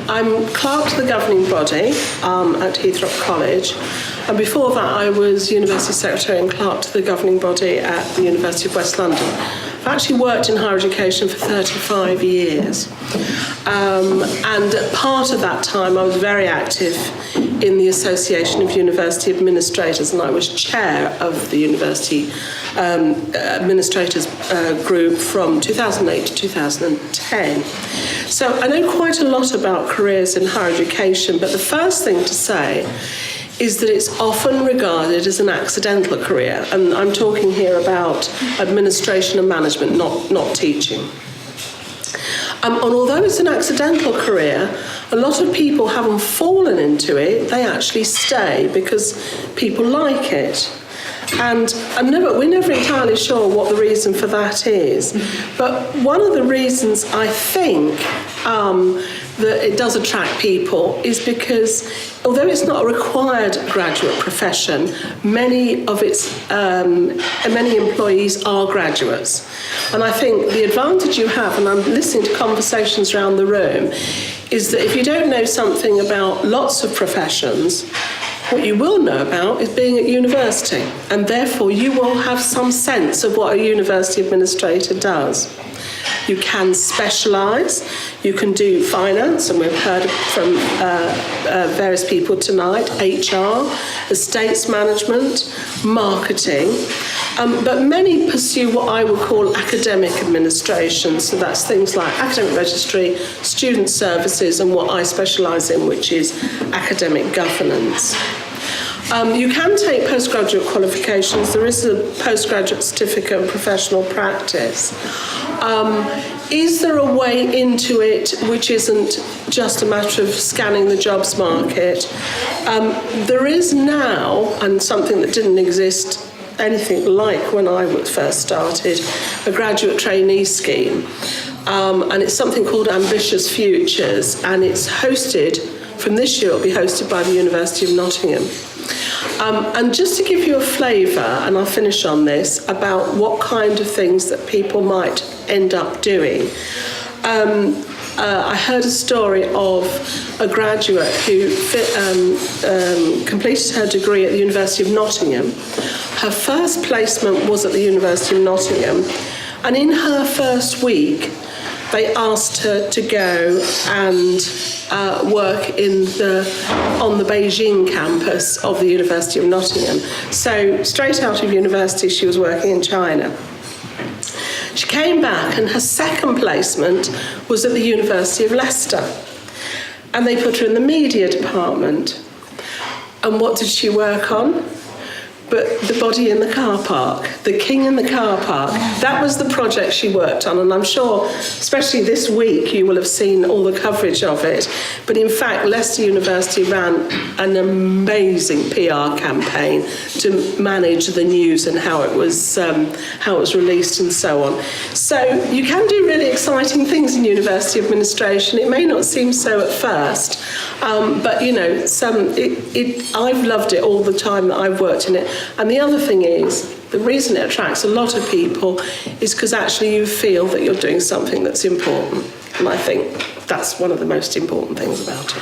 I'm clerk to the governing body at Heythrop College, and before that I was University Secretary and clerk to the governing body at the University of West London. I've actually worked in higher education for 35 years, and part of that time I was very active in the Association of University Administrators, and I was chair of the University Administrators Group from 2008 to 2010. So I know quite a lot about careers in higher education, but the first thing to say is that it's often regarded as an accidental career, and I'm talking here about administration and management, not teaching. And although it's an accidental career, a lot of people haven't fallen into it, they actually stay because people like it. And we're never entirely sure what the reason for that is. But one of the reasons I think that it does attract people is because, although it's not a required graduate profession, many employees are graduates. And I think the advantage you have, and I'm listening to conversations around the room, is that if you don't know something about lots of professions, what you will know about is being at university, and therefore you will have some sense of what a university administrator does. You can specialise, you can do finance, and we've heard from various people tonight, HR, estates management, marketing, but many pursue what I would call academic administration, so that's things like academic registry, student services, and what I specialise in, which is academic governance. You can take postgraduate qualifications. There is a postgraduate certificate in professional practice. Is there a way into it which isn't just a matter of scanning the jobs market? There is now, and something that didn't exist anything like when I first started, a graduate trainee scheme. And it's something called Ambitious Futures, and it's hosted, from this year it'll be hosted by the University of Nottingham. And just to give you a flavour, and I'll finish on this, about what kind of things that people might end up doing. I heard a story of a graduate who completed her degree at the University of Nottingham. Her first placement was at the University of Nottingham, and in her first week, they asked her to go and work on the Beijing campus of the University of Nottingham. So straight out of university, she was working in China. She came back, and her second placement was at the University of Leicester. And they put her in the media department. And what did she work on? But the body in the car park, the king in the car park. That was the project she worked on, and I'm sure, especially this week, you will have seen all the coverage of it. But in fact, Leicester University ran an amazing PR campaign to manage the news and how it was released and so on. So you can do really exciting things in university administration. It may not seem so at first, but you know, I've loved it all the time that I've worked in it. And the other thing is, the reason it attracts a lot of people is because actually you feel that you're doing something that's important. And I think that's one of the most important things about it.